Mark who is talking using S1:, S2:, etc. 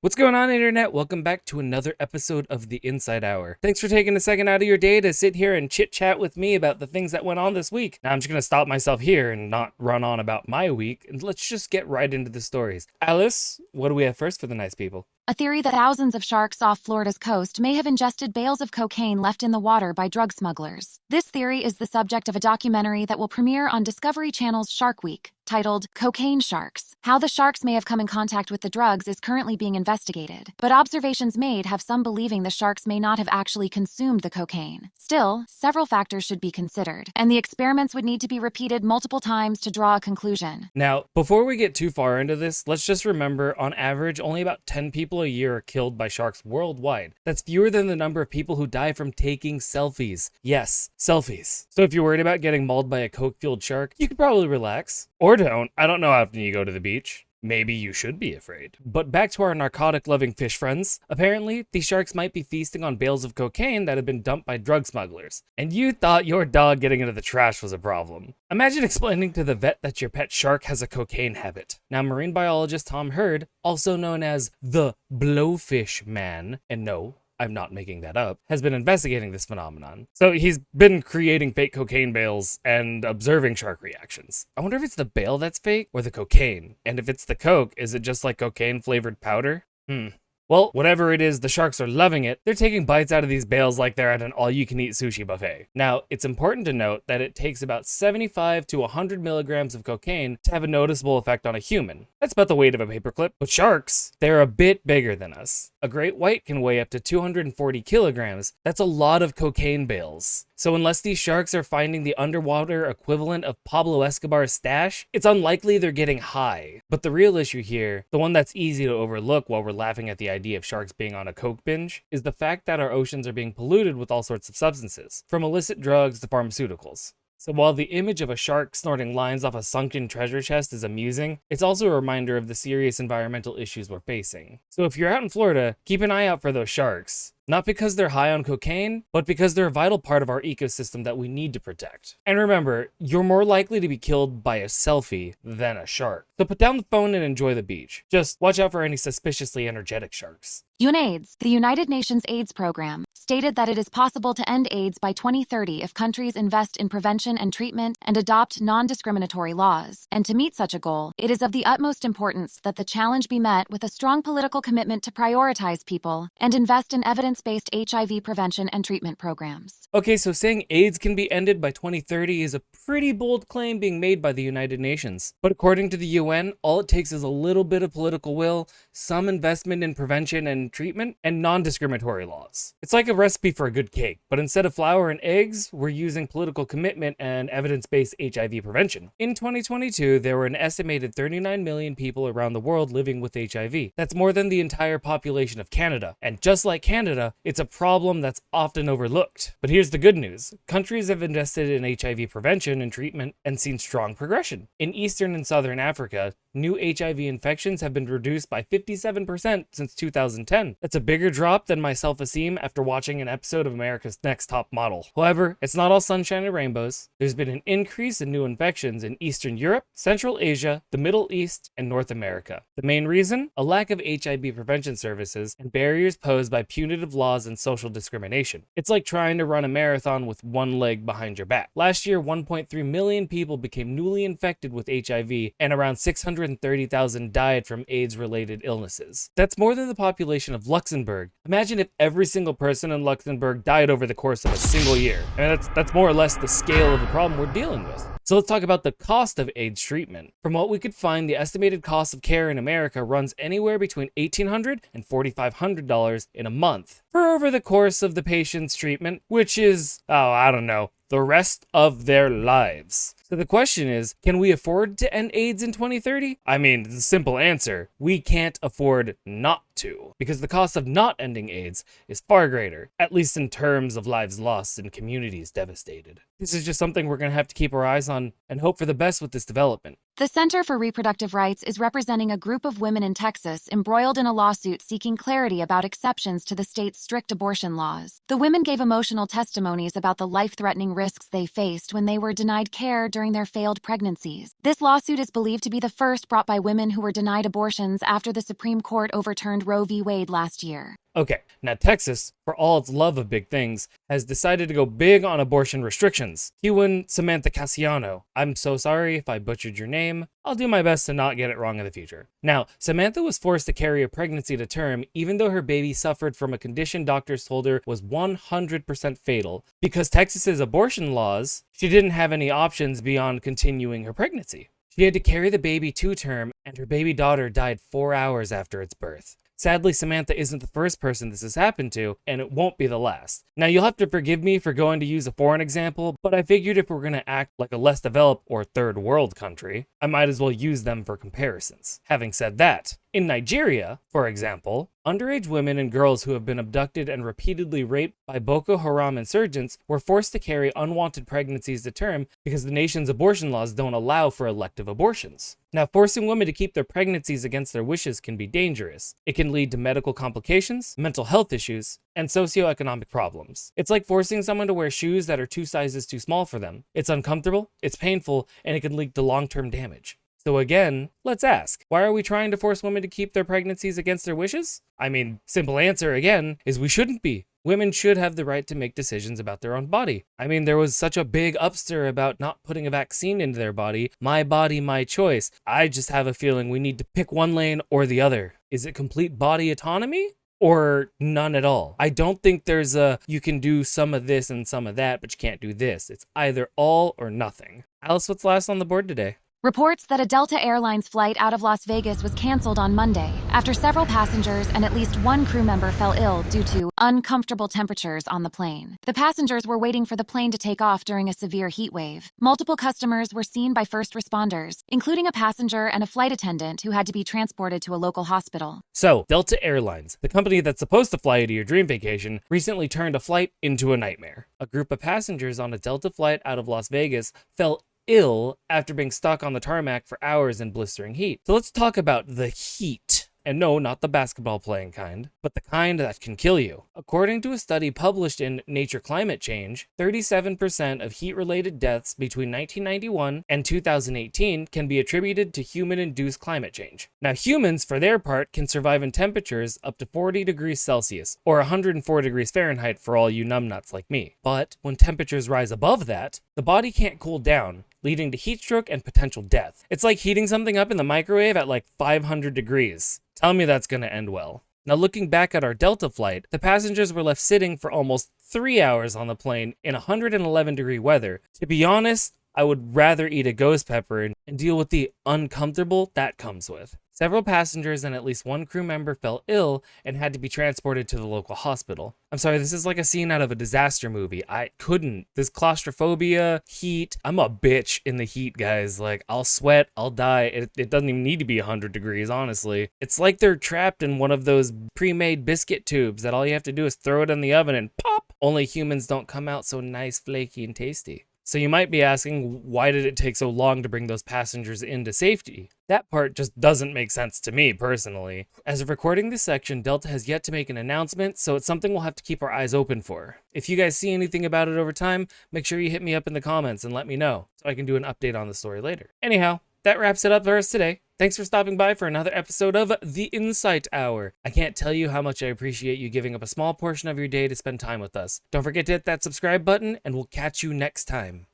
S1: What's going on, internet? Welcome back to another episode of the Inside Hour. Thanks for taking a second out of your day to sit here and chit chat with me about the things that went on this week. Now I'm just gonna stop myself here and not run on about my week, and let's just get right into the stories. Alice, what do we have first for the nice people?
S2: A theory that thousands of sharks off Florida's coast may have ingested bales of cocaine left in the water by drug smugglers. This theory is the subject of a documentary that will premiere on Discovery Channel's Shark Week, titled Cocaine Sharks. How the sharks may have come in contact with the drugs is currently being investigated, but observations made have some believing the sharks may not have actually consumed the cocaine. Still, several factors should be considered, and the experiments would need to be repeated multiple times to draw a conclusion.
S1: Now, before we get too far into this, let's just remember, on average, only about 10 people a year are killed by sharks worldwide. That's fewer than the number of people who die from taking selfies. Yes, selfies. So if you're worried about getting mauled by a coke-fueled shark, you could probably relax. Or don't. I don't know how often you go to the beach. Maybe you should be afraid. But back to our narcotic-loving fish friends. Apparently, these sharks might be feasting on bales of cocaine that have been dumped by drug smugglers. And you thought your dog getting into the trash was a problem. Imagine explaining to the vet that your pet shark has a cocaine habit. Now, marine biologist Tom Hurd, also known as the blowfish man, and no, I'm not making that up, has been investigating this phenomenon. So he's been creating fake cocaine bales and observing shark reactions. I wonder if it's the bale that's fake or the cocaine. And if it's the coke, is it just like cocaine flavored powder? Well, whatever it is, the sharks are loving it. They're taking bites out of these bales like they're at an all-you-can-eat sushi buffet. Now, it's important to note that it takes about 75 to 100 milligrams of cocaine to have a noticeable effect on a human. That's about the weight of a paperclip. But sharks, they're a bit bigger than us. A great white can weigh up to 240 kilograms. That's a lot of cocaine bales. So unless these sharks are finding the underwater equivalent of Pablo Escobar's stash, it's unlikely they're getting high. But the real issue here, the one that's easy to overlook while we're laughing at the idea of sharks being on a coke binge, is the fact that our oceans are being polluted with all sorts of substances, from illicit drugs to pharmaceuticals. So while the image of a shark snorting lines off a sunken treasure chest is amusing, it's also a reminder of the serious environmental issues we're facing. So if you're out in Florida, keep an eye out for those sharks. Not because they're high on cocaine, but because they're a vital part of our ecosystem that we need to protect. And remember, you're more likely to be killed by a selfie than a shark. So put down the phone and enjoy the beach. Just watch out for any suspiciously energetic sharks.
S2: UNAIDS, the United Nations AIDS Program, stated that it is possible to end AIDS by 2030 if countries invest in prevention and treatment and adopt non-discriminatory laws. And to meet such a goal, it is of the utmost importance that the challenge be met with a strong political commitment to prioritize people and invest in evidence-based HIV prevention and treatment programs.
S1: Okay, so saying AIDS can be ended by 2030 is a pretty bold claim being made by the United Nations. But according to the UN, all it takes is a little bit of political will, some investment in prevention and treatment, and non-discriminatory laws. It's like a recipe for a good cake, but instead of flour and eggs, we're using political commitment and evidence-based HIV prevention. In 2022, there were an estimated 39 million people around the world living with HIV. That's more than the entire population of Canada. And just like Canada, it's a problem that's often overlooked. But here's the good news. Countries have invested in HIV prevention and treatment and seen strong progression. In Eastern and Southern Africa, new HIV infections have been reduced by 57% since 2010. That's a bigger drop than my self-esteem after watching an episode of America's Next Top Model. However, it's not all sunshine and rainbows. There's been an increase in new infections in Eastern Europe, Central Asia, the Middle East, and North America. The main reason? A lack of HIV prevention services and barriers posed by punitive laws and social discrimination. It's like trying to run a marathon with one leg behind your back. Last year, 1.3 million people became newly infected with HIV, and around 630,000 died from AIDS-related illnesses. That's more than the population of Luxembourg. Imagine if every single person in Luxembourg died over the course of a single year. I mean, that's more or less the scale of the problem we're dealing with. So let's talk about the cost of AIDS treatment. From what we could find, the estimated cost of care in America runs anywhere between $1,800 and $4,500 in a month for over the course of the patient's treatment, which is, the rest of their lives. So the question is, can we afford to end AIDS in 2030? I mean, the simple answer, we can't afford not to, because the cost of not ending AIDS is far greater, at least in terms of lives lost and communities devastated. This is just something we're going to have to keep our eyes on and hope for the best with this development.
S2: The Center for Reproductive Rights is representing a group of women in Texas embroiled in a lawsuit seeking clarity about exceptions to the state's strict abortion laws. The women gave emotional testimonies about the life-threatening risks they faced when they were denied care during their failed pregnancies. This lawsuit is believed to be the first brought by women who were denied abortions after the Supreme Court overturned Roe v. Wade last year.
S1: Okay, now Texas, for all its love of big things, has decided to go big on abortion restrictions. Cue in Samantha Cassiano. I'm so sorry if I butchered your name. I'll do my best to not get it wrong in the future. Now, Samantha was forced to carry a pregnancy to term even though her baby suffered from a condition doctors told her was 100% fatal. Because Texas's abortion laws, she didn't have any options beyond continuing her pregnancy. She had to carry the baby to term, and her baby daughter died 4 hours after its birth. Sadly, Samantha isn't the first person this has happened to, and it won't be the last. Now, you'll have to forgive me for going to use a foreign example, but I figured if we're going to act like a less developed or third world country, I might as well use them for comparisons. Having said that, in Nigeria, for example, underage women and girls who have been abducted and repeatedly raped by Boko Haram insurgents were forced to carry unwanted pregnancies to term because the nation's abortion laws don't allow for elective abortions. Now, forcing women to keep their pregnancies against their wishes can be dangerous. It can lead to medical complications, mental health issues, and socioeconomic problems. It's like forcing someone to wear shoes that are 2 sizes too small for them. It's uncomfortable, it's painful, and it can lead to long-term damage. So again, let's ask, why are we trying to force women to keep their pregnancies against their wishes? I mean, simple answer again is we shouldn't be. Women should have the right to make decisions about their own body. I mean, there was such a big upstir about not putting a vaccine into their body. My body, my choice. I just have a feeling we need to pick one lane or the other. Is it complete body autonomy? Or none at all? I don't think there's you can do some of this and some of that, but you can't do this. It's either all or nothing. Alice, what's last on the board today?
S2: Reports that a Delta Airlines flight out of Las Vegas was canceled on Monday after several passengers and at least one crew member fell ill due to uncomfortable temperatures on the plane. The passengers were waiting for the plane to take off during a severe heat wave. Multiple customers were seen by first responders, including a passenger and a flight attendant who had to be transported to a local hospital.
S1: So, Delta Airlines, the company that's supposed to fly you to your dream vacation, recently turned a flight into a nightmare. A group of passengers on a Delta flight out of Las Vegas fell ill after being stuck on the tarmac for hours in blistering heat. So let's talk about the heat. And no, not the basketball playing kind, but the kind that can kill you. According to a study published in Nature Climate Change, 37% of heat-related deaths between 1991 and 2018 can be attributed to human-induced climate change. Now, humans, for their part, can survive in temperatures up to 40 degrees Celsius, or 104 degrees Fahrenheit for all you numbnuts like me. But when temperatures rise above that, the body can't cool down, leading to heat stroke and potential death. It's like heating something up in the microwave at like 500 degrees. Tell me that's going to end well. Now, looking back at our Delta flight, the passengers were left sitting for almost 3 hours on the plane in 111-degree weather. To be honest, I would rather eat a ghost pepper and deal with the uncomfortable that comes with. Several passengers and at least one crew member fell ill and had to be transported to the local hospital. I'm sorry, this is like a scene out of a disaster movie. I couldn't. This claustrophobia, heat, I'm a bitch in the heat, guys. Like, I'll sweat, I'll die. It doesn't even need to be 100 degrees, honestly. It's like they're trapped in one of those pre-made biscuit tubes that all you have to do is throw it in the oven and pop! Only humans don't come out so nice, flaky, and tasty. So you might be asking, why did it take so long to bring those passengers into safety? That part just doesn't make sense to me, personally. As of recording this section, Delta has yet to make an announcement, so it's something we'll have to keep our eyes open for. If you guys see anything about it over time, make sure you hit me up in the comments and let me know, so I can do an update on the story later. Anyhow, that wraps it up for us today. Thanks for stopping by for another episode of The Insight Hour. I can't tell you how much I appreciate you giving up a small portion of your day to spend time with us. Don't forget to hit that subscribe button, and we'll catch you next time.